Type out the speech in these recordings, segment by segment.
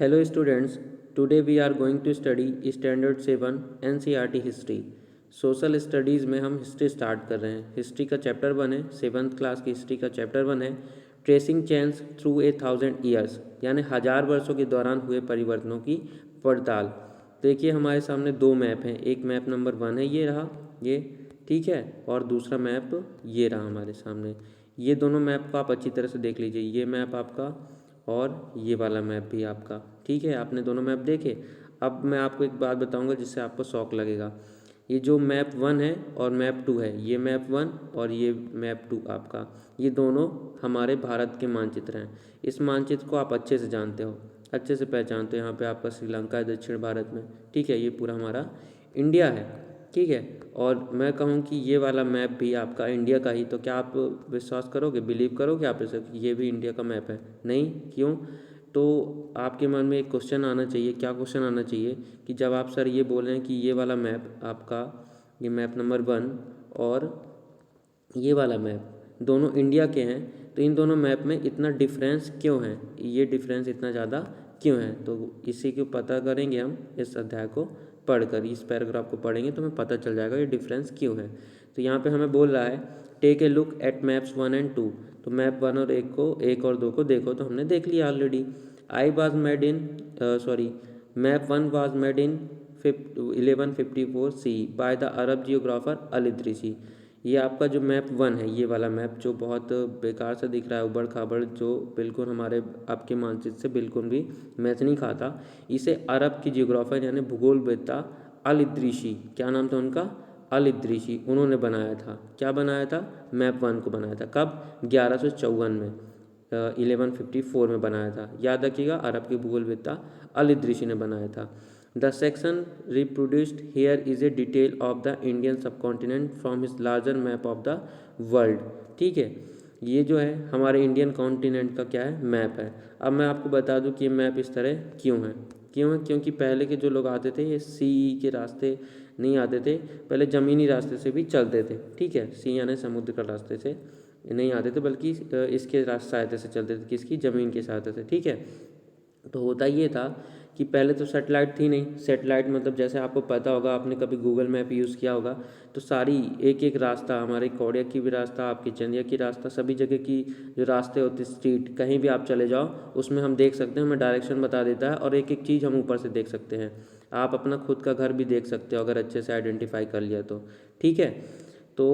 Hello students, today we are going to study Standard 7 NCERT history. Social studies में हम history start कर रहे हैं। हिस्ट्री का चैप्टर 1 है, 7th क्लास की हिस्ट्री का चैप्टर 1 है ट्रेसिंग चेंज थ्रू 1000 ईयर्स, यानी 1000 वर्षों के दौरान हुए परिवर्तनों की पड़ताल। देखिए हमारे सामने दो मैप हैं, एक मैप नंबर 1 है, ये रहा ये, ठीक है, और दूसरा मैप ये रहा हमारे सामने। ये दोनों मैप को आप अच्छी तरह से देख लीजिए, ये मैप आपका और ये वाला मैप भी आपका, ठीक है। आपने दोनों मैप देखे। अब मैं आपको एक बात बताऊंगा जिससे आपको शौक लगेगा। ये जो मैप 1 है और मैप 2 है, ये मैप 1 और ये मैप 2 आपका, ये दोनों हमारे भारत के मानचित्र हैं। इस मानचित्र को आप अच्छे से जानते हो, अच्छे से पहचानते हो। यहाँ पे आपका श्रीलंका है दक्षिण भारत में, ठीक है, ये पूरा हमारा इंडिया है, ठीक है। और मैं कहूँ कि ये वाला मैप भी आपका इंडिया का ही, तो क्या आप विश्वास करोगे, बिलीव करोगे आप इसे कि ये भी इंडिया का मैप है? नहीं, क्यों? तो आपके मन में एक क्वेश्चन आना चाहिए। क्या क्वेश्चन आना चाहिए कि जब आप सर ये बोल रहे हैं कि ये वाला मैप आपका, ये मैप नंबर 1 और ये वाला मैप दोनों इंडिया के हैं, तो इन दोनों मैप में इतना डिफरेंस क्यों है, ये डिफरेंस इतना ज़्यादा क्यों है? तो इसी को पता करेंगे हम इस अध्याय को पढ़कर। इस पैराग्राफ को पढ़ेंगे तो हमें पता चल जाएगा ये डिफरेंस क्यों है। तो यहाँ पे हमें बोल रहा है take a look at maps 1 and 2। तो मैप 1 और 1 और 2 को देखो, तो हमने देख लिया already. Map 1 was made in 1154 CE by the Arab geographer Al Idrisi. ये आपका जो मैप 1 है, ये वाला मैप जो बहुत बेकार सा दिख रहा है, उबड़ खाबड़, जो बिल्कुल हमारे आपके मानचित्र से बिल्कुल भी मैच नहीं खाता, इसे अरब की जियोग्राफर यानी भूगोलवेत्ता अल इदरीसी, क्या नाम था उनका, अल इदरीसी, उन्होंने बनाया था। क्या बनाया था? मैप 1 को बनाया था। कब? 1154 में, 1154 में बनाया था। याद रखिएगा, अरब के भूगोलवेत्ता अल इदरीसी ने बनाया था। The section reproduced here is a detail of the Indian subcontinent from his larger map of the world, ठीक है। ये जो है हमारे इंडियन कॉन्टिनेंट का क्या है, मैप है। अब मैं आपको बता दूं कि ये मैप इस तरह क्यों है। क्यों है? क्योंकि पहले के जो लोग आते थे ये सी के रास्ते नहीं आते थे, पहले ज़मीनी रास्ते से भी चलते थे, ठीक है। सी यानी समुद्र का रास्ते से नहीं आते थे, बल्कि इसके सहायता से चलते थे, किसकी, ज़मीन की सहायता से, ठीक है। तो होता ये था कि पहले तो सैटेलाइट थी नहीं। सैटेलाइट मतलब जैसे आपको पता होगा, आपने कभी गूगल मैप यूज़ किया होगा, तो सारी एक एक रास्ता, हमारे कौड़िया की भी रास्ता, आपकी चंदिया की रास्ता, सभी जगह की जो रास्ते होते, स्ट्रीट, कहीं भी आप चले जाओ उसमें हम देख सकते हैं, हमें डायरेक्शन बता देता है, और एक एक चीज़ हम ऊपर से देख सकते हैं। आप अपना खुद का घर भी देख सकते हो अगर अच्छे से आइडेंटिफाई कर लिया तो, ठीक है। तो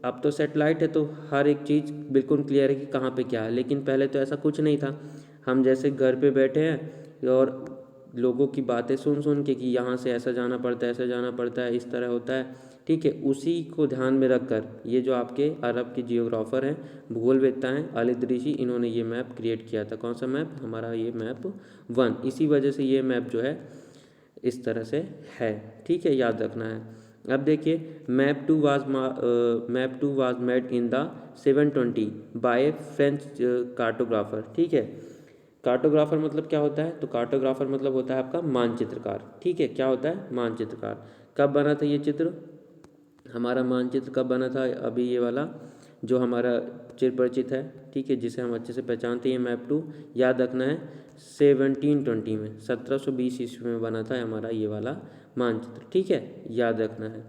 अब तो सैटेलाइट है तो हर एक चीज़ बिल्कुल क्लियर है कि कहाँ पे क्या है, लेकिन पहले तो ऐसा कुछ नहीं था। हम जैसे घर पे बैठे हैं और लोगों की बातें सुन सुन के कि यहाँ से ऐसा जाना पड़ता है, ऐसा जाना पड़ता है, इस तरह होता है, ठीक है, उसी को ध्यान में रखकर ये जो आपके अरब के जियोग्राफर हैं, भूगोलवेत्ता हैं, अल इदरीसी, इन्होंने ये मैप क्रिएट किया था। कौन सा मैप? हमारा ये मैप 1। इसी वजह से ये मैप जो है इस तरह से है, ठीक है, याद रखना है। अब देखिए map 2 was made in the 720 by French cartographer, ठीक है। कार्टोग्राफर मतलब क्या होता है? तो कार्टोग्राफर मतलब होता है आपका मानचित्रकार, ठीक है। क्या होता है? मानचित्रकार। कब बना था ये चित्र, हमारा मानचित्र कब बना था? अभी ये वाला जो हमारा चिरपरिचित है, ठीक है, जिसे हम अच्छे से पहचानते हैं, मैप 2, याद रखना है 1720 में, 1720 ईस्वी में बना था हमारा ये वाला मानचित्र, ठीक है, याद रखना है।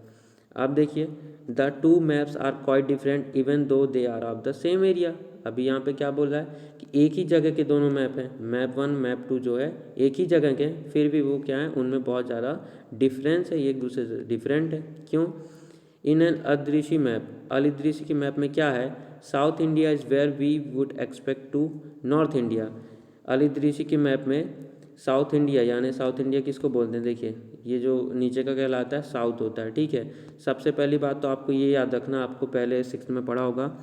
अब देखिए the two maps are quite different even though they are of the same area. अभी यहाँ पे क्या बोल रहा है कि एक ही जगह के दोनों मैप हैं, मैप 1 मैप 2 जो है एक ही जगह के, फिर भी वो क्या है, उनमें बहुत ज़्यादा डिफरेंस है, एक दूसरे से डिफरेंट है। क्यों? In an Idrisi map, Al Idrisi के मैप में क्या है, south India is where we would expect to north India. Al Idrisi के मैप में साउथ इंडिया, यानी साउथ इंडिया किसको बोलते हैं? देखिए ये जो नीचे का कहलाता है साउथ होता है, ठीक है। सबसे पहली बात तो आपको ये याद रखना, आपको पहले 6th में पढ़ा होगा,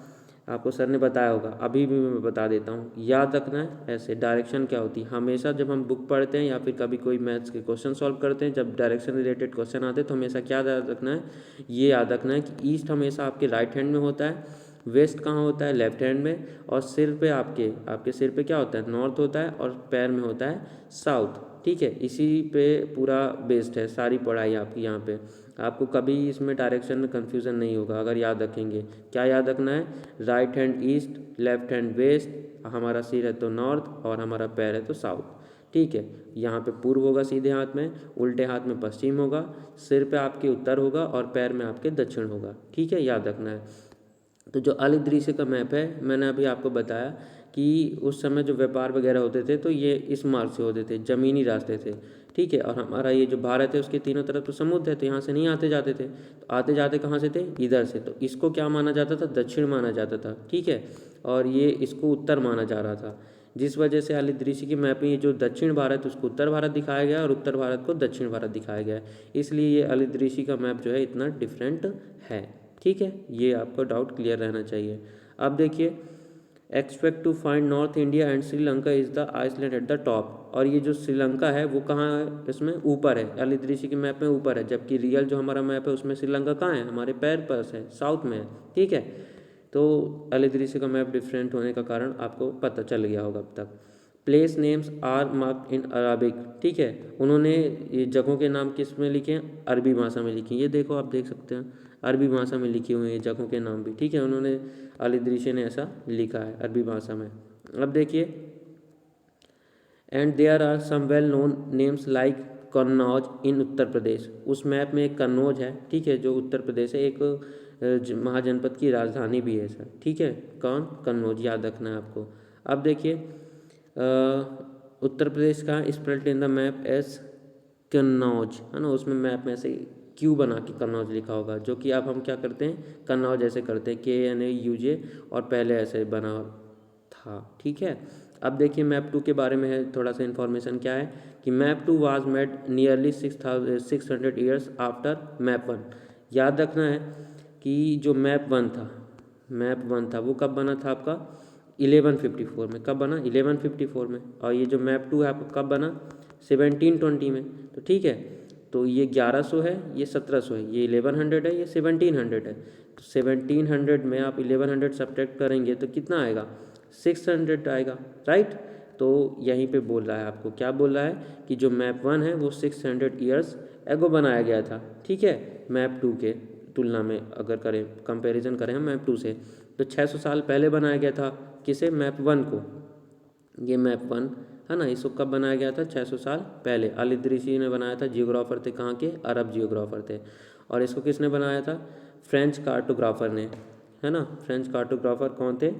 आपको सर ने बताया होगा, अभी भी मैं बता देता हूँ, याद रखना है। ऐसे डायरेक्शन क्या होती है, हमेशा जब हम बुक पढ़ते हैं या फिर कभी कोई मैथ्स के क्वेश्चन सॉल्व करते हैं, जब डायरेक्शन रिलेटेड क्वेश्चन आते हैं, तो हमेशा क्या याद रखना है, ये याद रखना है कि ईस्ट हमेशा आपके राइट हैंड में होता है, वेस्ट कहाँ होता है, लेफ्ट हैंड में, और सिर पे आपके सिर पे क्या होता है, नॉर्थ होता है, और पैर में होता है साउथ, ठीक है। इसी पे पूरा बेस्ड है सारी पढ़ाई आपकी। यहाँ पे आपको कभी इसमें डायरेक्शन में कन्फ्यूज़न नहीं होगा अगर याद रखेंगे। क्या याद रखना है? Right hand east, left hand west, हमारा सिर है तो नॉर्थ, और हमारा पैर है तो साउथ, ठीक है। यहाँ पे पूर्व होगा सीधे हाथ में, उल्टे हाथ में पश्चिम होगा, सिर पे आपके उत्तर होगा और पैर में आपके दक्षिण होगा, ठीक है, याद रखना है। तो जो अलिदृश्य का मैप है, मैंने अभी आपको बताया कि उस समय जो व्यापार वगैरह होते थे तो ये इस मार्ग से होते थे, ज़मीनी रास्ते थे, ठीक है। और हमारा ये जो भारत है उसके तीनों तरफ तो समुद्र है, तो यहाँ से नहीं आते जाते थे, तो आते जाते कहाँ से थे, इधर से। तो इसको क्या माना जाता था, दक्षिण माना जाता था, ठीक है। और ये इसको उत्तर माना जा रहा था, जिस वजह से अलिदृश्य की मैप में ये जो दक्षिण भारत उसको उत्तर भारत दिखाया गया और उत्तर भारत को दक्षिण भारत दिखाया गया है, इसलिए ये अलिदृश्य का मैप जो है इतना डिफरेंट है, ठीक है। ये आपको डाउट क्लियर रहना चाहिए। अब देखिए, expect to find north India and Sri Lanka is the island at the top. और ये जो श्रीलंका है वो कहाँ है, इसमें ऊपर है, अलिदृश्य के मैप में ऊपर है, जबकि रियल जो हमारा मैप है उसमें श्रीलंका कहाँ है, हमारे पैर पास है, साउथ में है, ठीक है। तो अलिदृश्य का मैप डिफरेंट होने का कारण आपको पता चल गया होगा अब तक। Place names are marked in Arabic, ठीक है। उन्होंने ये जगहों के नाम किस में लिखे हैं, अरबी भाषा में लिखे हैं। ये देखो आप देख सकते हैं, अरबी भाषा में लिखे हुए हैं जगहों के नाम भी, ठीक है। उन्होंने अलिदृश्य ने ऐसा लिखा है अरबी भाषा में। अब देखिए, and there are some well known names like Kannauj in Uttar Pradesh. उस मैप में एक कन्नौज है, ठीक है, जो उत्तर प्रदेश है, एक महाजनपद की राजधानी भी है सर, ठीक है। कौन, कन्नौज, याद रखना है आपको। अब देखिए, उत्तर प्रदेश का spread in the map S Kannauj, है ना, उसमें मैप में से क्यू बना के कन्नौज लिखा होगा, जो कि अब हम क्या करते हैं, कन्नौज ऐसे करते हैं, KNAUJ, और पहले ऐसे बना था, ठीक है। अब देखिए, मैप 2 के बारे में है थोड़ा सा इन्फॉर्मेशन, क्या है कि map 2 was made nearly 600 years after map 1। याद रखना है कि जो मैप 1 था, मैप 1 था वो कब बना था आपका, 1154 में। कब बना, 1154 में। और ये जो मैप 2 है आपका कब बना, 1720 में। तो ठीक है, तो ये 1100 है, ये 1700 है, ये 1100 है, ये 1700 है। तो 1700 में आप 1100 सब्ट्रैक्ट करेंगे तो कितना आएगा, 600 आएगा, राइट। तो यहीं पे बोल रहा है आपको, क्या बोल रहा है कि जो मैप 1 है वो 600 ईयर्स एगो बनाया गया था, ठीक है। मैप 2 के तुलना में अगर करें, कंपैरिजन करें हम मैप 2 से, तो 600 साल पहले बनाया गया था, किसे, मैप 1 को। ये मैप 1 है ना, इसको कब बनाया गया था, 600 साल पहले। अलिदृश्य ने बनाया था, जियोग्राफर थे कहाँ के, अरब जियोग्राफर थे। और इसको किसने बनाया था, फ्रेंच कार्टोग्राफर ने, है ना। फ्रेंच कार्टोग्राफर कौन थे,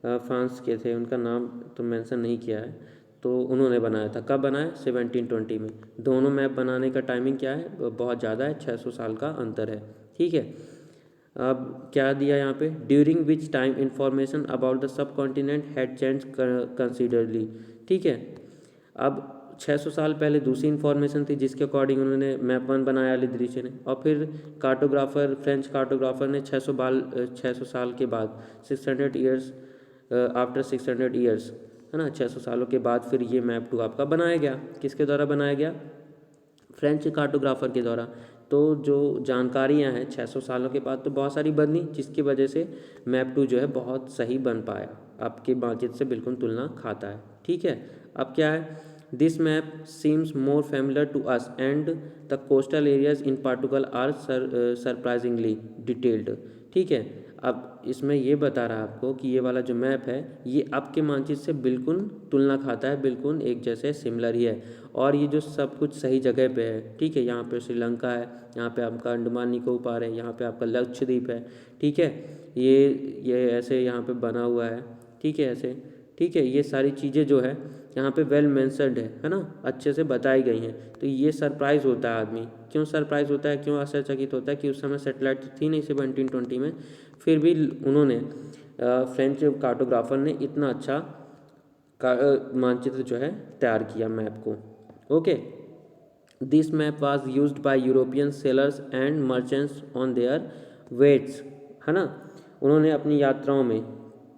फ्रांस के थे, उनका नाम तो मेंशन नहीं किया है। तो उन्होंने बनाया था, कब बनाया, 1720 में। दोनों मैप बनाने का टाइमिंग क्या है, बहुत ज़्यादा है, 600 साल का अंतर है, ठीक है। अब क्या दिया यहाँ पे, during which time information about the subcontinent had change considerably, ठीक है। अब 600 साल पहले दूसरी इन्फॉर्मेशन थी जिसके अकॉर्डिंग उन्होंने मैप 1 बनाया अलिदृश्य ने, और फिर कार्टोग्राफर, फ्रेंच कार्टोग्राफर ने 600 साल के बाद, 600 ईयर्स आफ्टर 600 ईयर्स, है ना, 600 सालों के बाद फिर ये मैप 2 आपका बनाया गया। किसके द्वारा बनाया गया, फ्रेंच कार्टोग्राफर के द्वारा। तो जो जानकारियां हैं 600 सालों के बाद तो बहुत सारी बदली, जिसकी वजह से मैप 2 जो है बहुत सही बन पाया, आपके बाकी से बिल्कुल तुलना खाता है, ठीक है। अब क्या है, this map seems more familiar to us and the coastal areas in particular are surprisingly detailed, ठीक है। अब इसमें ये बता रहा है आपको कि ये वाला जो मैप है ये आपके मानचित्र से बिल्कुल तुलना खाता है, बिल्कुल एक जैसे सिमिलर ही है। और ये जो सब कुछ सही जगह पे है, ठीक है। यहाँ पे श्रीलंका है, यहाँ पे आपका अंडमान निकोबार है, यहाँ पे आपका लक्षद्वीप है, ठीक है। ये ऐसे यहाँ पे बना हुआ है, ठीक है, ऐसे, ठीक है। ये सारी चीज़ें जो है यहाँ पे वेल मेंशन्ड है ना, अच्छे से बताई गई हैं। तो ये सरप्राइज़ होता है आदमी, क्यों सरप्राइज़ होता है, क्यों आश्चर्यचकित होता है कि उस समय सेटेलाइट तो थी नहीं 1720 में, फिर भी उन्होंने फ्रेंच कार्टोग्राफर ने इतना अच्छा मानचित्र जो है तैयार किया मैप को, okay. This map was used by European sailors and merchants on their waits, है ना। उन्होंने अपनी यात्राओं में,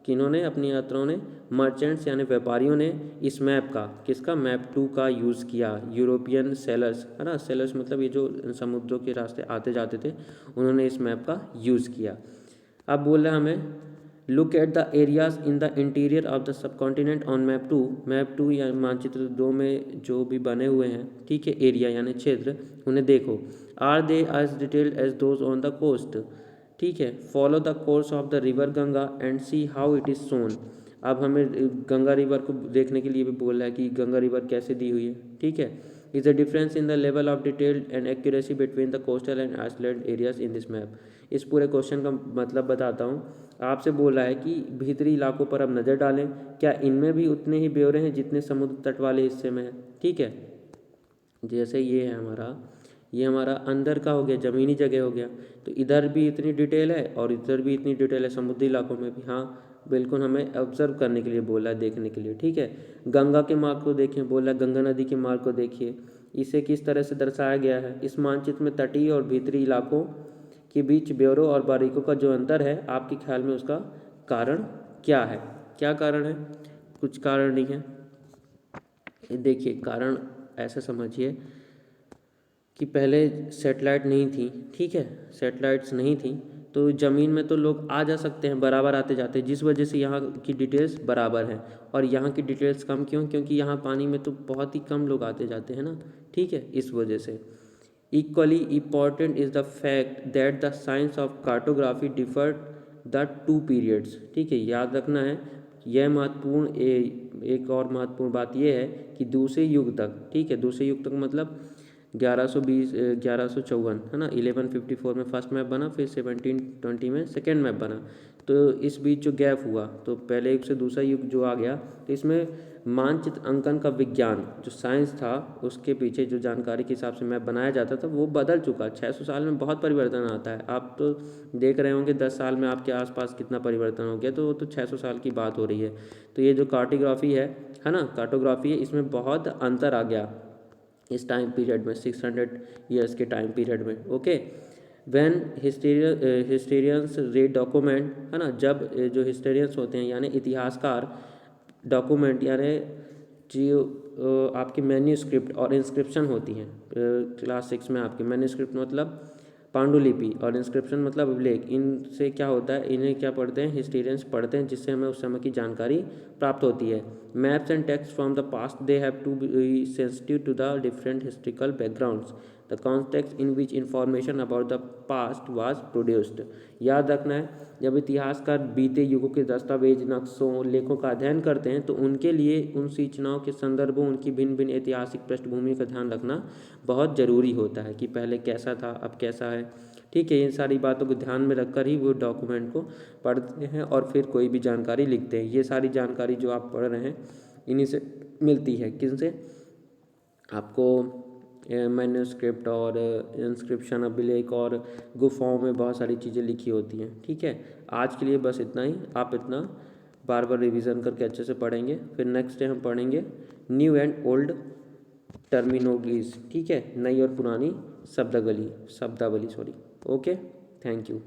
किन्होंने अपनी यात्राओं ने, मर्चेंट्स यानी व्यापारियों ने इस मैप का, किसका, मैप 2 का यूज़ किया। यूरोपियन सेलर्स, है ना, सेलर्स मतलब ये जो समुद्रों के रास्ते आते जाते थे, उन्होंने इस मैप का यूज़ किया। अब बोल रहा हमें, look at the areas in the interior of the sub continent on map 2। Map 2 या मानचित्र 2 में जो भी बने हुए हैं, ठीक है, एरिया यानी क्षेत्र, उन्हें देखो। Are they as detailed as those on the coast, ठीक है। Follow the course of the river Ganga and see how it is shown. अब हमें गंगा रिवर को देखने के लिए भी बोल रहा है कि गंगा रिवर कैसे दी हुई है, ठीक है। Is the difference in the level of detail and accuracy between the coastal and island areas in this map. इस पूरे क्वेश्चन का मतलब बताता हूँ। आपसे बोल रहा है कि भीतरी इलाकों पर अब नज़र डालें, क्या इनमें भी उतने ही ब्यौरे हैं जितने समुद्र तट वाले हिस्से में है, ठीक है। जैसे ये हमारा अंदर का हो गया, ज़मीनी जगह हो गया, तो इधर भी इतनी डिटेल है और इधर भी इतनी डिटेल है, समुद्री इलाकों में भी। हाँ बिल्कुल, हमें ऑब्जर्व करने के लिए बोला है, देखने के लिए, ठीक है। गंगा के मार्ग को देखिए, बोला गंगा नदी के मार्ग को देखिए, इसे किस तरह से दर्शाया गया है। इस मानचित्र में तटीय और भीतरी इलाकों के बीच ब्यौरों और बारीकों का जो अंतर है, आपके ख्याल में उसका कारण क्या है? क्या कारण है? कुछ कारण नहीं है। देखिए, कारण ऐसे समझिए कि पहले सेटेलाइट नहीं थी, ठीक है, सेटेलाइट्स नहीं थी, तो ज़मीन में तो लोग आ जा सकते हैं, बराबर आते जाते हैं, जिस वजह से यहाँ की डिटेल्स बराबर हैं। और यहाँ की डिटेल्स कम क्यों? क्योंकि यहाँ पानी में तो बहुत ही कम लोग आते जाते हैं ना, ठीक है, इस वजह से। Equally important is the fact that the science of cartography differ the two periods, ठीक है, याद रखना है। यह महत्वपूर्ण एक और महत्वपूर्ण बात यह है कि दूसरे युग तक, ठीक है, दूसरे युग तक मतलब 1154 है ना, 1154 में फर्स्ट मैप बना, फिर 1720 में सेकेंड मैप बना। तो इस बीच जो गैप हुआ, तो पहले युग से दूसरा युग जो आ गया, तो इसमें मानचित्र अंकन का विज्ञान जो साइंस था, उसके पीछे जो जानकारी के हिसाब से मैप बनाया जाता था वो बदल चुका। 600 साल में बहुत परिवर्तन आता है। आप तो देख रहे होंगे 10 साल में आपके आसपास कितना परिवर्तन हो गया, तो वो तो 600 साल की बात हो रही है। तो ये जो कार्टोग्राफी है ना, कार्टोग्राफी है, इसमें बहुत अंतर आ गया इस टाइम पीरियड में, 600 ईयर्स के टाइम पीरियड में। ओके, व्हेन हिस्टेरियंस रीड डॉक्यूमेंट, है ना, जब जो हिस्टेरियंस होते हैं यानी इतिहासकार डॉक्यूमेंट यानी जो आपकी मैन्यूस्क्रिप्ट और इंस्क्रिप्शन होती हैं, क्लास 6 में आपकी मैन्यूस्क्रिप्ट मतलब पांडुलिपि और इंस्क्रिप्शन मतलब अभिलेख, इनसे क्या होता है, इन्हें क्या पढ़ते हैं, हिस्टेरियंस पढ़ते हैं, जिससे हमें उस समय की जानकारी प्राप्त होती है। Maps and texts from the past they have to be sensitive to the different historical backgrounds, the context in which information about the past was produced. याद रखना है, जब इतिहासकार बीते युगों के दस्तावेज, नक्शों, लेखों का अध्ययन करते हैं, तो उनके लिए उन सूचनाओं के संदर्भों, उनकी भिन्न भिन्न ऐतिहासिक पृष्ठभूमि का ध्यान रखना बहुत ज़रूरी होता है कि पहले कैसा था, अब कैसा है, ठीक है। इन सारी बातों को ध्यान में रखकर ही वो डॉक्यूमेंट को पढ़ते हैं और फिर कोई भी जानकारी लिखते हैं। ये सारी जानकारी जो आप पढ़ रहे हैं इन्हीं से मिलती है। किन से? आपको मैन्यूस्क्रिप्ट और इंस्क्रिप्शन, अभिलेख और गुफाओं में बहुत सारी चीज़ें लिखी होती हैं, ठीक है। आज के लिए बस इतना ही। आप इतना बार बार रिवीजन करके अच्छे से पढ़ेंगे। फिर नेक्स्ट डे हम पढ़ेंगे न्यू एंड ओल्ड टर्मिनोलॉजीज, ठीक है, नई और पुरानी शब्दावली। Okay, thank you.